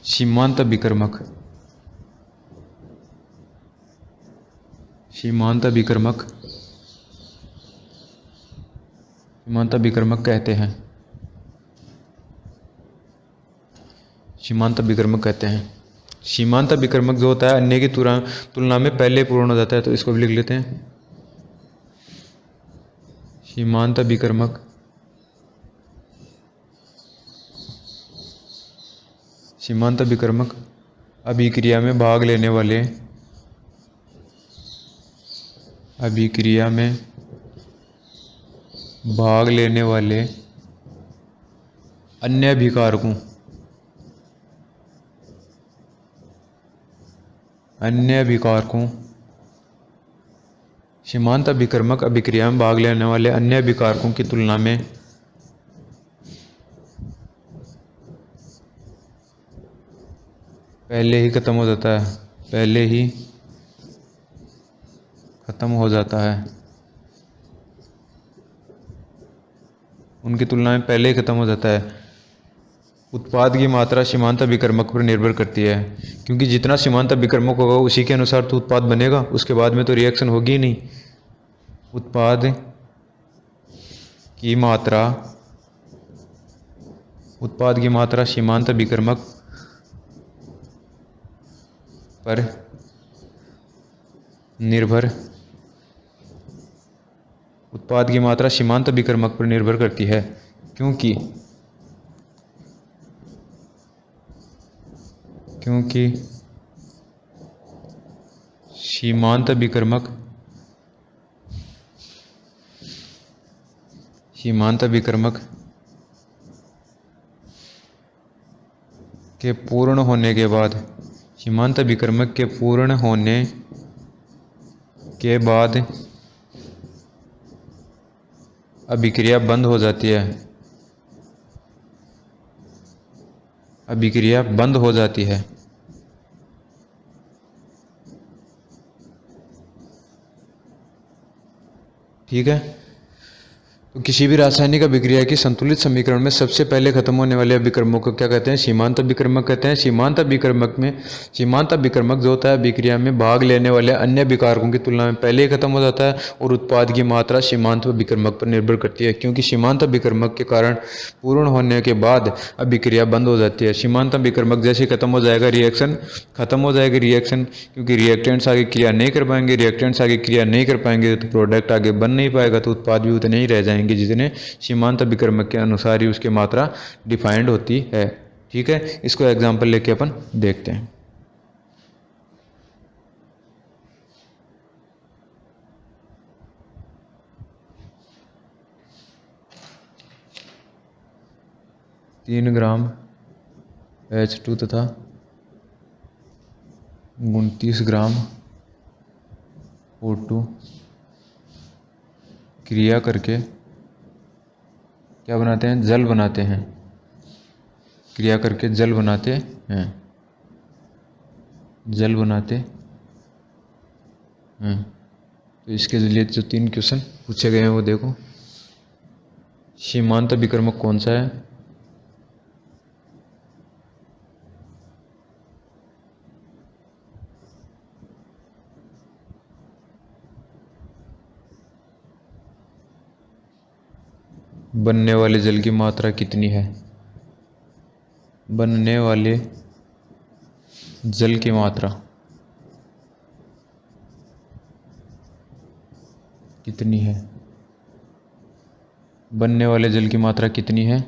सीमांत अभिकर्मक कहते हैं। सीमांत अभिकर्मक जो होता है अन्य की तुलना में पहले पूर्ण हो जाता है। तो इसको भी लिख लेते हैं। सीमांत अभिकर्मक अभिक्रिया में भाग लेने वाले अन्य अभिकारकों सीमांत अभिकर्मक अभिक्रिया में भाग लेने वाले अन्य अभिकारकों की तुलना में पहले ही खत्म हो जाता है। उनकी तुलना में पहले ही खत्म हो जाता है। उत्पाद की मात्रा सीमांत अभिकर्मक पर निर्भर करती है, क्योंकि जितना सीमांत अभिकर्मक होगा उसी के अनुसार तो उत्पाद बनेगा, उसके बाद में तो रिएक्शन होगी ही नहीं। उत्पाद की मात्रा सीमांत अभिकर्मक पर निर्भर करती है, क्योंकि सीमांत अभिकर्मक के पूर्ण होने के बाद अभिक्रिया बंद हो जाती है। ठीक है। तो किसी भी रासायनिक अभिक्रिया की संतुलित समीकरण में सबसे पहले खत्म होने वाले अभिक्रमक को क्या कहते हैं? सीमांत अभिक्रमक कहते हैं। सीमांत अभिक्रमक जो होता है अभिक्रिया में भाग लेने वाले अन्य अभिकारकों की तुलना में पहले ही खत्म हो जाता है और उत्पाद की मात्रा सीमांत अभिक्रमक पर निर्भर करती है, क्योंकि सीमांत अभिक्रमक के कारण पूर्ण होने के बाद अभिक्रिया बंद हो जाती है। सीमांत अभिक्रमक जैसे खत्म हो जाएगा रिएक्शन, क्योंकि रिएक्टेंट्स आगे क्रिया नहीं कर पाएंगे तो प्रोडक्ट आगे बन नहीं पाएगा, तो उत्पाद भी उतने ही रह जाएंगे जितने सीमांत अभिक्रमक के अनुसार ही उसकी मात्रा डिफाइंड होती है। ठीक है, इसको एग्जांपल लेके अपन देखते हैं। तीन ग्राम H2 तथा 29 ग्राम O2 क्रिया करके क्या बनाते हैं? जल बनाते हैं। क्रिया करके जल बनाते हैं। तो इसके लिए जो 3 क्वेश्चन पूछे गए हैं वो देखो। सीमांत अभिक्रमक कौन सा है? बनने वाले जल की मात्रा कितनी है? बनने वाले जल की मात्रा कितनी है? बनने वाले जल की मात्रा कितनी है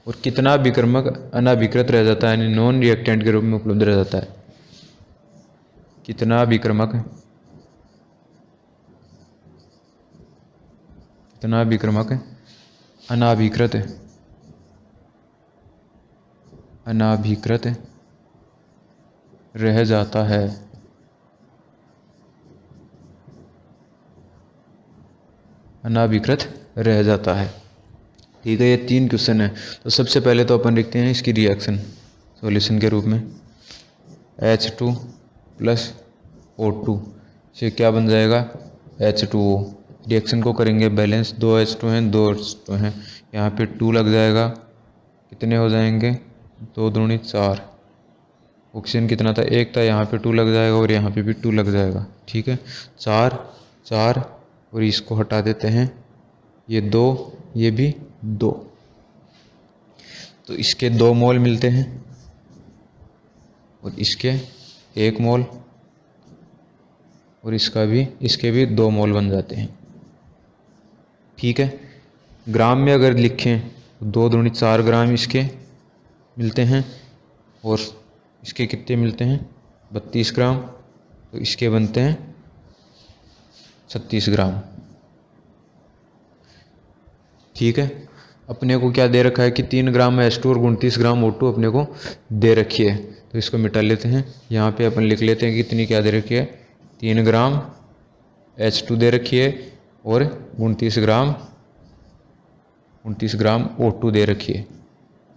और कितना अभिक्रमक अनाभिकृत रह जाता है, यानी नॉन रिएक्टेंट के रूप में उपलब्ध रह जाता है? कितना अभिक्रमक अनाभिकृत रह जाता है। ठीक है, ये 3 क्वेश्चन है। तो सबसे पहले तो अपन लिखते हैं इसकी रिएक्शन सॉल्यूशन के रूप में। H2 प्लस O2 से क्या बन जाएगा? H2O। रिएक्शन को करेंगे बैलेंस, 2 H2 हैं, यहाँ पे 2 लग जाएगा। कितने हो जाएंगे? 2 दूनी 4। ऑक्सीजन कितना था? 1 था, यहाँ पे 2 लग जाएगा और यहाँ पे भी 2 लग जाएगा। ठीक है, 4 और इसको हटा देते हैं, ये 2, ये भी 2। तो इसके 2 मोल मिलते हैं और इसके 1 मोल और इसके भी 2 मोल बन जाते हैं। ठीक है, ग्राम में अगर लिखें तो 2 दूनी 4 ग्राम इसके मिलते हैं और इसके कितने मिलते हैं? 32 ग्राम। तो इसके बनते हैं 36 ग्राम। ठीक है, अपने को क्या दे रखा है कि 3 ग्राम H2 और 29 ग्राम O2 अपने को दे रखी है, तो इसको मिटा लेते हैं। यहाँ पे अपन लिख लेते हैं कि कितनी क्या दे रखी है? 3 ग्राम H2 दे रखी है और 29 ग्राम O2 दे रखी है।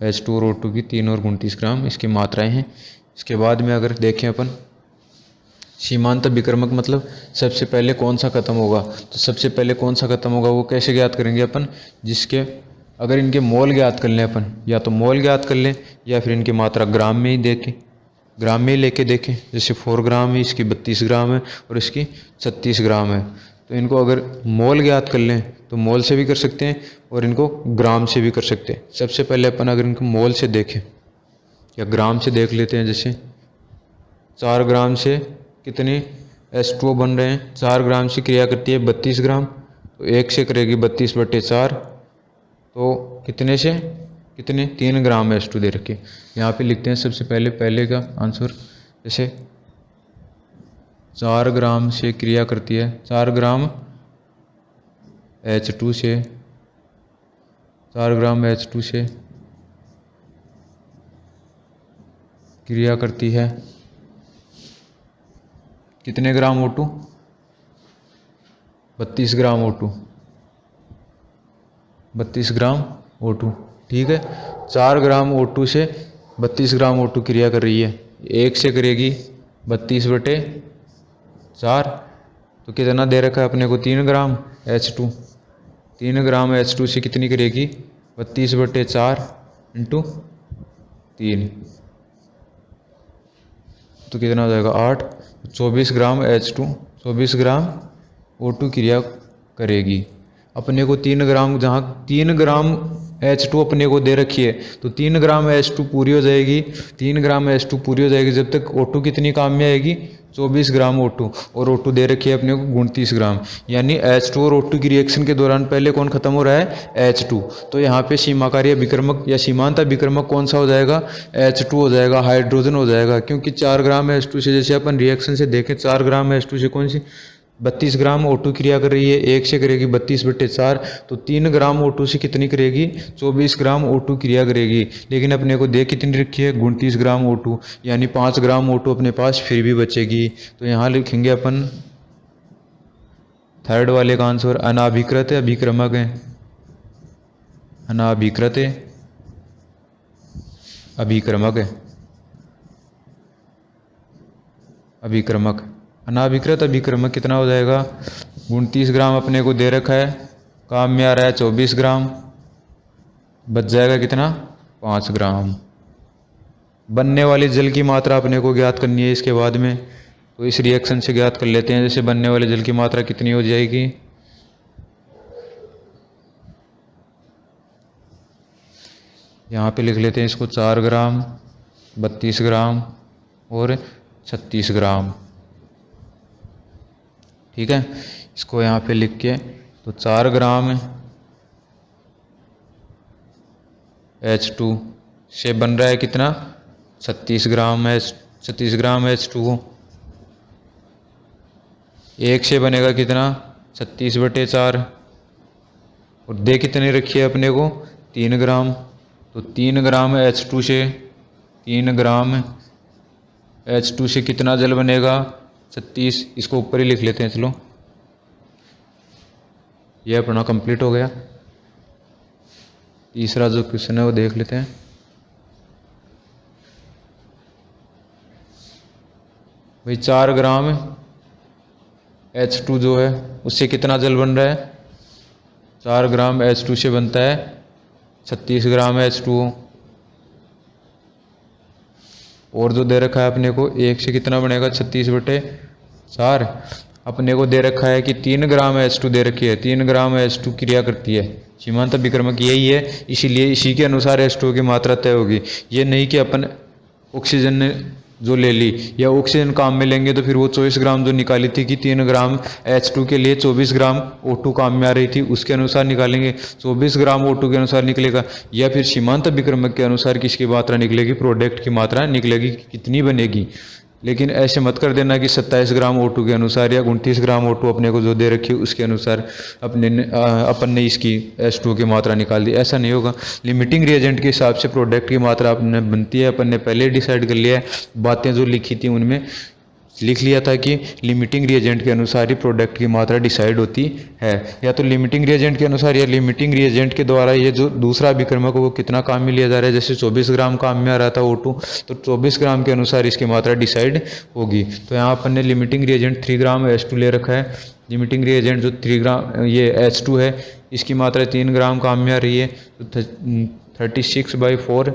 H2 और O2 की 3 और 29 ग्राम इसकी मात्राएं हैं। इसके बाद में अगर देखें अपन सीमांत अभिक्रमक मतलब सबसे पहले कौन सा खत्म होगा, तो सबसे पहले कौन सा खत्म होगा वो कैसे ज्ञात करेंगे अपन? जिसके अगर इनके मोल ज्ञात कर लें अपन, या तो मोल ज्ञात कर लें या फिर इनकी मात्रा ग्राम में ही लेके देखें। जैसे 4 ग्राम है, इसकी 32 ग्राम है और इसकी 36 ग्राम है। तो इनको अगर मोल ज्ञात कर लें तो मोल से भी कर सकते हैं और इनको ग्राम से भी कर सकते हैं। सबसे पहले अपन अगर इनको मोल से देखें या ग्राम से देख लेते हैं। जैसे 4 ग्राम से कितने H2O बन रहे हैं? 4 ग्राम से क्रिया करती है 32 ग्राम, तो 1 से करेगी 32/4, तो कितने से कितने? 3 ग्राम H2 दे रखे। यहाँ पे लिखते हैं सबसे पहले का आंसर। जैसे 4 ग्राम से क्रिया करती है, 4 ग्राम H2 से क्रिया करती है कितने ग्राम O2? 32 ग्राम O2। ठीक है, 4 ग्राम O2 से 32 ग्राम O2 क्रिया कर रही है। 1 से करेगी 32/4, तो कितना दे रखा है अपने को? 3 ग्राम H2। 3 ग्राम H2 से कितनी करेगी, 32/4 इंटू 3, तो कितना हो जाएगा 8। 24 ग्राम H2, 24 ग्राम O2 क्रिया करेगी। अपने को 3 ग्राम, जहाँ 3 ग्राम H2 अपने को दे रखी है तो 3 ग्राम H2 पूरी हो जाएगी। 3 ग्राम H2 पूरी हो जाएगी जब तक O2 कितनी काम में आएगी, 24 ग्राम O2, और O2 दे रखी है अपने को 29 ग्राम। यानी H2 और O2 की रिएक्शन के दौरान पहले कौन खत्म हो रहा है, H2। तो यहाँ पे सीमाकारी अभिक्रमक या सीमांत अभिक्रमक कौन सा हो जाएगा, H2 हो जाएगा, हाइड्रोजन हो जाएगा। क्योंकि 4 ग्राम H2 से, जैसे अपन रिएक्शन से देखें, 4 ग्राम H2 से कौन सी 32 ग्राम O2 क्रिया कर रही है, 1 से करेगी 32/4, तो 3 ग्राम O2 से कितनी करेगी, 24 ग्राम O2 क्रिया करेगी। लेकिन अपने को दे कितनी रखी है, 29 ग्राम O2, यानी 5 ग्राम O2 अपने पास फिर भी बचेगी। तो यहाँ लिखेंगे अपन थर्ड वाले का आंसर, अनाभिकृत है, अभिक्रमक है, अनाभिकृत है, अभिक्रमक है, अभिक्रमक। अनाभिकृत अभिक्रमक कितना हो जाएगा, 29 ग्राम अपने को दे रखा है, काम में आ रहा है 24 ग्राम, बच जाएगा कितना, 5 ग्राम। बनने वाले जल की मात्रा अपने को ज्ञात करनी है इसके बाद में, तो इस रिएक्शन से ज्ञात कर लेते हैं। जैसे बनने वाले जल की मात्रा कितनी हो जाएगी, यहाँ पे लिख लेते हैं इसको, 4 ग्राम, 32 ग्राम और 36 ग्राम। ठीक है, इसको यहाँ पे लिख के, तो 4 ग्राम H2 से बन रहा है कितना, 36 ग्राम H2। 1 से बनेगा कितना, 36/4, और दे कितनी रखी है अपने को, 3 ग्राम। तो 3 ग्राम H2 से, 3 ग्राम H2 से कितना जल बनेगा, 36। इसको ऊपर ही लिख लेते हैं, चलो ये अपना कंप्लीट हो गया। तीसरा जो क्वेश्चन है वो देख लेते हैं। भाई 4 ग्राम H2 जो है उससे कितना जल बन रहा है, 4 ग्राम H2 से बनता है 36 ग्राम H2O, और जो दे रखा है अपने को 1 से कितना बनेगा, 36/4। अपने को दे रखा है कि 3 ग्राम H2 दे रखी है, 3 ग्राम H2 क्रिया करती है। सीमांत अभिक्रमक यही है, इसीलिए इसी के अनुसार H2O की मात्रा तय होगी। ये नहीं कि अपन ऑक्सीजन ने जो ले ली या ऑक्सीजन काम में लेंगे तो फिर वो 24 ग्राम जो निकाली थी कि 3 ग्राम H2 के लिए 24 ग्राम O2 काम में आ रही थी, उसके अनुसार निकालेंगे, 24 ग्राम O2 के अनुसार निकलेगा। या फिर सीमांत अभिक्रमक के अनुसार किसकी मात्रा निकलेगी, प्रोडक्ट की मात्रा निकलेगी, कितनी बनेगी। लेकिन ऐसे मत कर देना कि 27 ग्राम O2 के अनुसार या 29 ग्राम O2 अपने को जो दे रखी है उसके अनुसार अपन ने इसकी H2 की मात्रा निकाल दी, ऐसा नहीं होगा। लिमिटिंग रिएजेंट के हिसाब से प्रोडक्ट की मात्रा अपने बनती है, अपन ने पहले डिसाइड कर लिया है। बातें जो लिखी थी उनमें लिख लिया था कि लिमिटिंग रिएजेंट के अनुसार ही प्रोडक्ट की मात्रा डिसाइड होती है, या तो लिमिटिंग रिएजेंट के अनुसार या लिमिटिंग रिएजेंट के द्वारा। ये जो दूसरा अभिक्रमक वो कितना काम में लिया जा रहा है, जैसे 24 ग्राम काम में आ रहा था O2, तो 24 ग्राम के अनुसार इसकी मात्रा डिसाइड होगी। तो यहाँ अपन ने लिमिटिंग रिएजेंट 3 ग्राम H2 ले रखा है। लिमिटिंग रिएजेंट जो 3 ग्राम ये H2 है, इसकी मात्रा 3 ग्राम काम में आ रही है, तो 36/4,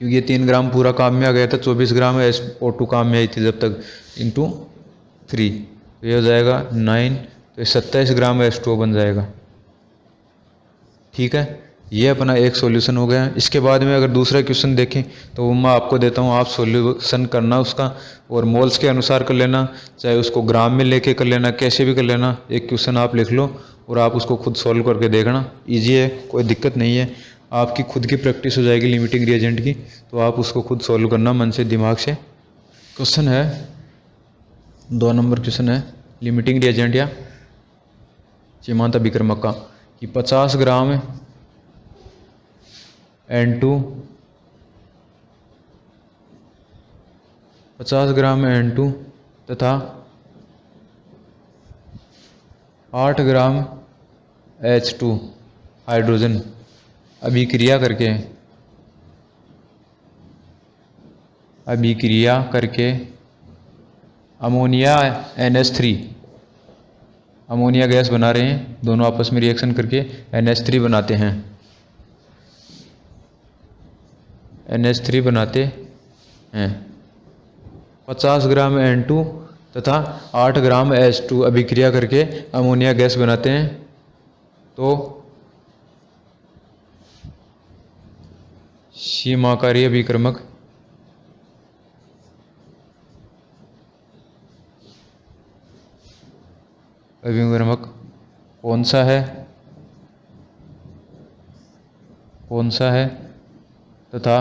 क्योंकि ये 3 ग्राम पूरा काम में आ गया था, 24 ग्राम O2 काम में आई थी जब तक, इंटू 3, तो ये हो जाएगा 9, तो 27 ग्राम H2O बन जाएगा। ठीक है, ये अपना एक सॉल्यूशन हो गया। इसके बाद में अगर दूसरा क्वेश्चन देखें तो वो मैं आपको देता हूँ, आप सॉल्यूशन करना उसका, और मोल्स के अनुसार कर लेना, चाहे उसको ग्राम में लेके कर लेना, कैसे भी कर लेना। एक क्वेश्चन आप लिख लो और आप उसको खुद सॉल्व करके देखना, ईजी है, कोई दिक्कत नहीं है। आपकी खुद की प्रैक्टिस हो जाएगी लिमिटिंग रिएजेंट की, तो आप उसको खुद सॉल्व करना मन से, दिमाग से। क्वेश्चन है 2 नंबर क्वेश्चन है लिमिटिंग रिएजेंट या सीमांत अभिक्रमक का, कि 50 ग्राम N2, 50 ग्राम N2 तथा 8 ग्राम H2 हाइड्रोजन अभिक्रिया करके अमोनिया NH3 अमोनिया गैस बना रहे हैं, दोनों आपस में रिएक्शन करके NH3 बनाते हैं। NH3 बनाते हैं। 50 ग्राम N2 तथा 8 ग्राम H2 अभिक्रिया करके अमोनिया गैस बनाते हैं। तो सीमाकारी अभिक्रमक कौन सा है तथा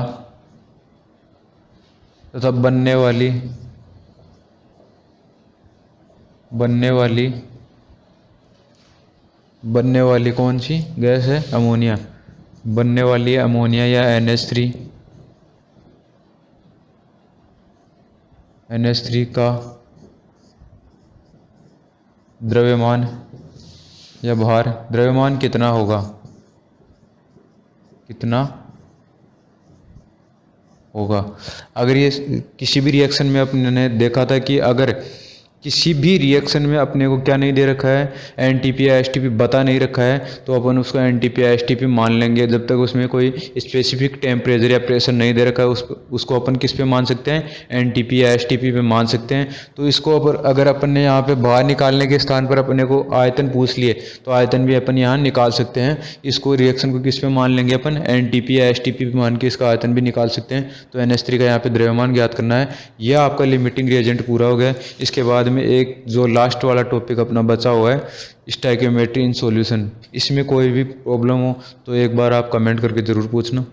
बनने वाली कौन सी गैस है? अमोनिया। बनने वाली अमोनिया या NH3 का द्रव्यमान या भार, द्रव्यमान कितना होगा? अगर ये किसी भी रिएक्शन में अपने देखा था कि अगर किसी भी रिएक्शन में अपने को क्या नहीं दे रखा है, NTP या STP बता नहीं रखा है, तो अपन उसको NTP या STP मान लेंगे। जब तक उसमें कोई स्पेसिफिक टेम्परेचर या प्रेशर नहीं दे रखा है उसको अपन किस पे मान सकते हैं? NTP या STP पे मान सकते हैं। तो इसको अगर अपन ने यहाँ पे बाहर निकालने के स्थान पर अपने को आयतन पूछ लिए तो आयतन भी अपन यहाँ निकाल सकते हैं। इसको रिएक्शन को किस पे मान लेंगे अपन? NTP या STP पे मान के इसका आयतन भी निकाल सकते हैं। तो NH3 का यहाँ पे द्रव्यमान ज्ञात करना है। यह आपका लिमिटिंग रिएजेंट पूरा हो गया। इसके बाद में एक जो लास्ट वाला टॉपिक अपना बचा हुआ है, स्टोइकियोमेट्री इन सॉल्यूशन। इसमें कोई भी प्रॉब्लम हो तो एक बार आप कमेंट करके ज़रूर पूछना।